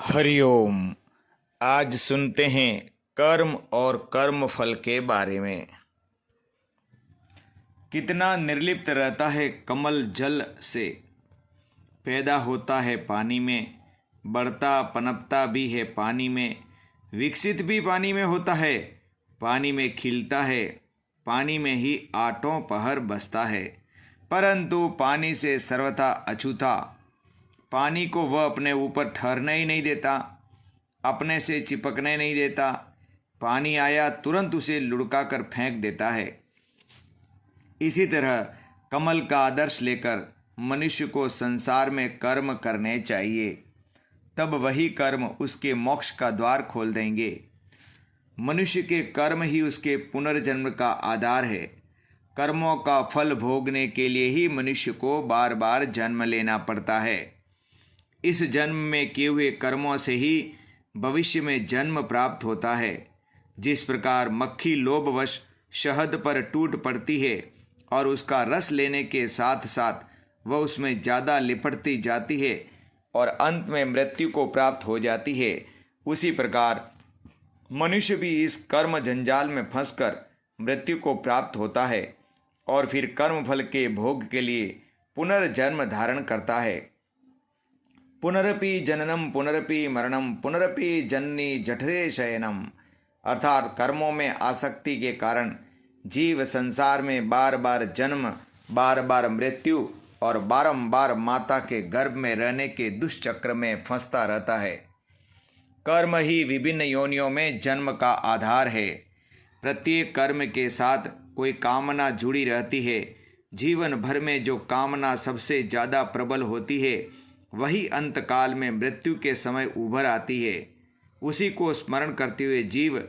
हरिओम। आज सुनते हैं कर्म और कर्म फल के बारे में। कितना निर्लिप्त रहता है कमल जल से, पैदा होता है पानी में, बढ़ता पनपता भी है पानी में, विकसित भी पानी में होता है, पानी में खिलता है, पानी में ही आठों पहर बसता है। परंतु पानी से सर्वथा अछूता, पानी को वह अपने ऊपर ठहरने ही नहीं देता, अपने से चिपकने नहीं देता। पानी आया तुरंत उसे लुढ़का कर फेंक देता है। इसी तरह कमल का आदर्श लेकर मनुष्य को संसार में कर्म करने चाहिए, तब वही कर्म उसके मोक्ष का द्वार खोल देंगे। मनुष्य के कर्म ही उसके पुनर्जन्म का आधार है। कर्मों का फल भोगने के लिए ही मनुष्य को बार बार जन्म लेना पड़ता है। इस जन्म में किए हुए कर्मों से ही भविष्य में जन्म प्राप्त होता है। जिस प्रकार मक्खी लोभवश शहद पर टूट पड़ती है और उसका रस लेने के साथ साथ वह उसमें ज़्यादा लिपटती जाती है और अंत में मृत्यु को प्राप्त हो जाती है, उसी प्रकार मनुष्य भी इस कर्म जंजाल में फंसकर मृत्यु को प्राप्त होता है और फिर कर्म फल के भोग के लिए पुनर्जन्म धारण करता है। पुनरपि जननम पुनरपि मरणम पुनरपि जननी जठरे शयनम, अर्थात कर्मों में आसक्ति के कारण जीव संसार में बार बार जन्म, बार बार मृत्यु और बारंबार माता के गर्भ में रहने के दुष्चक्र में फंसता रहता है। कर्म ही विभिन्न योनियों में जन्म का आधार है। प्रत्येक कर्म के साथ कोई कामना जुड़ी रहती है। जीवन भर में जो कामना सबसे ज़्यादा प्रबल होती है वही अंतकाल में मृत्यु के समय उभर आती है। उसी को स्मरण करते हुए जीव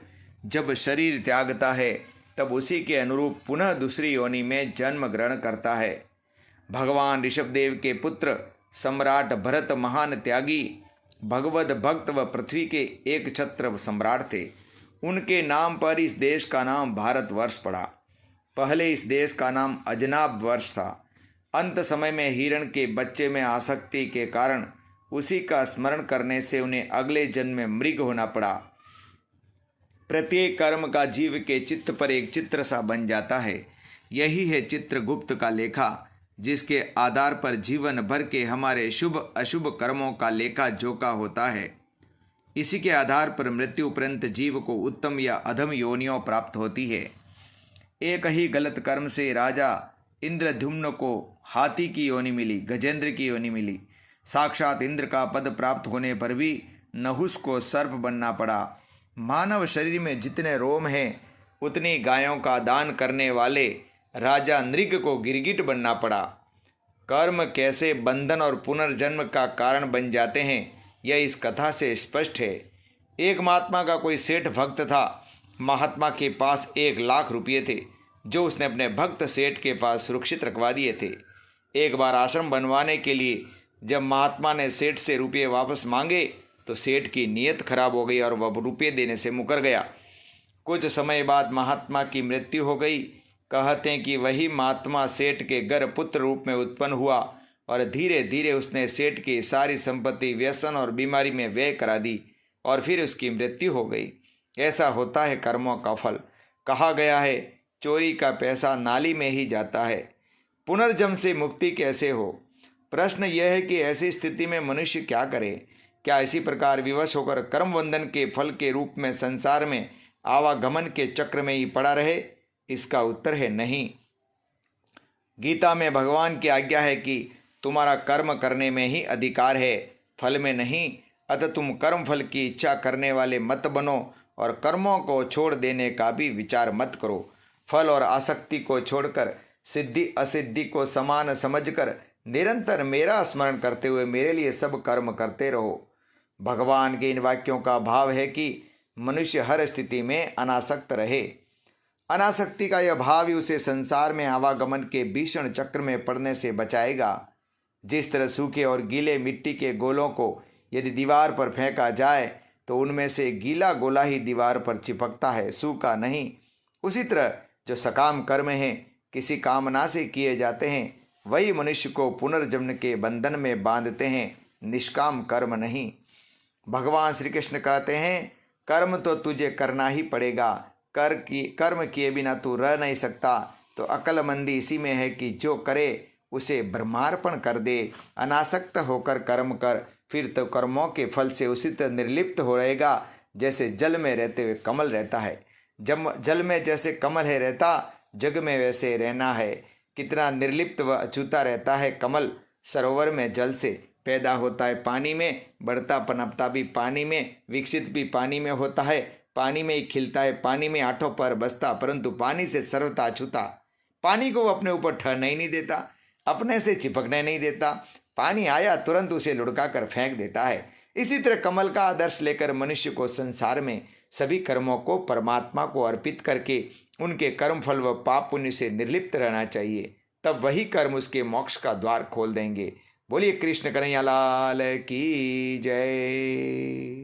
जब शरीर त्यागता है तब उसी के अनुरूप पुनः दूसरी योनि में जन्म ग्रहण करता है। भगवान ऋषभदेव के पुत्र सम्राट भरत महान त्यागी, भगवत भक्त व पृथ्वी के एक छत्र सम्राट थे। उनके नाम पर इस देश का नाम भारतवर्ष पड़ा। पहले इस देश का नाम अजनाब वर्ष था। अंत समय में हिरण के बच्चे में आसक्ति के कारण उसी का स्मरण करने से उन्हें अगले जन्म में मृग होना पड़ा। प्रत्येक कर्म का जीव के चित्त पर एक चित्र सा बन जाता है। यही है चित्रगुप्त का लेखा, जिसके आधार पर जीवन भर के हमारे शुभ अशुभ कर्मों का लेखा जोखा होता है। इसी के आधार पर मृत्यु उपरांत जीव को उत्तम या अधम योनियों प्राप्त होती है। एक ही गलत कर्म से राजा इंद्रद्युम्न को हाथी की योनि मिली, गजेंद्र की योनि मिली। साक्षात इंद्र का पद प्राप्त होने पर भी नहुस को सर्प बनना पड़ा। मानव शरीर में जितने रोम हैं उतनी गायों का दान करने वाले राजा नृग को गिरगिट बनना पड़ा। कर्म कैसे बंधन और पुनर्जन्म का कारण बन जाते हैं यह इस कथा से स्पष्ट है। एक महात्मा का कोई सेठ भक्त था। महात्मा के पास 1,00,000 रुपये थे जो उसने अपने भक्त सेठ के पास सुरक्षित रखवा दिए थे। एक बार आश्रम बनवाने के लिए जब महात्मा ने सेठ से रुपये वापस मांगे तो सेठ की नीयत खराब हो गई और वह रुपये देने से मुकर गया। कुछ समय बाद महात्मा की मृत्यु हो गई। कहते हैं कि वही महात्मा सेठ के घर पुत्र रूप में उत्पन्न हुआ और धीरे धीरे उसने सेठ की सारी संपत्ति व्यसन और बीमारी में व्यय करा दी और फिर उसकी मृत्यु हो गई। ऐसा होता है कर्मों का फल। कहा गया है चोरी का पैसा नाली में ही जाता है। पुनर्जन्म से मुक्ति कैसे हो? प्रश्न यह है कि ऐसी स्थिति में मनुष्य क्या करे? क्या इसी प्रकार विवश होकर कर्म बंधन के फल के रूप में संसार में आवागमन के चक्र में ही पड़ा रहे? इसका उत्तर है नहीं। गीता में भगवान की आज्ञा है कि तुम्हारा कर्म करने में ही अधिकार है, फल में नहीं। अतः तुम कर्म फल की इच्छा करने वाले मत बनो और कर्मों को छोड़ देने का भी विचार मत करो। फल और आसक्ति को छोड़कर सिद्धि असिद्धि को समान समझकर निरंतर मेरा स्मरण करते हुए मेरे लिए सब कर्म करते रहो। भगवान के इन वाक्यों का भाव है कि मनुष्य हर स्थिति में अनासक्त रहे। अनासक्ति का यह भाव ही उसे संसार में आवागमन के भीषण चक्र में पड़ने से बचाएगा। जिस तरह सूखे और गीले मिट्टी के गोलों को यदि दीवार पर फेंका जाए तो उनमें से गीला गोला ही दीवार पर चिपकता है, सूखा नहीं। उसी तरह जो सकाम कर्म हैं किसी कामना से किए जाते हैं वही मनुष्य को पुनर्जन्म के बंधन में बांधते हैं, निष्काम कर्म नहीं। भगवान श्री कृष्ण कहते हैं कर्म तो तुझे करना ही पड़ेगा, कर्म किए बिना तू रह नहीं सकता। तो अक्लमंदी इसी में है कि जो करे उसे ब्रह्मार्पण कर दे, अनासक्त होकर कर्म कर, फिर तो कर्मों के फल से उसी तरह निर्लिप्त हो रहेगा जैसे जल में रहते हुए कमल रहता है। जल में जैसे कमल है रहता, जग में वैसे रहना है। कितना निर्लिप्त व अछूता रहता है कमल। सरोवर में जल से पैदा होता है, पानी में बढ़ता पनपता भी पानी में, विकसित भी पानी में होता है, पानी में ही खिलता है, पानी में आठों पर बसता, परंतु पानी से सर्वथा अछूता। पानी को अपने ऊपर ठहरने ही नहीं देता, अपने से चिपकने नहीं देता। पानी आया तुरंत उसे लुढ़का कर फेंक देता है। इसी तरह कमल का आदर्श लेकर मनुष्य को संसार में सभी कर्मों को परमात्मा को अर्पित करके उनके कर्म फल व पाप पुण्य से निर्लिप्त रहना चाहिए। तब वही कर्म उसके मोक्ष का द्वार खोल देंगे। बोलिए कृष्ण कन्हैया लाल की जय।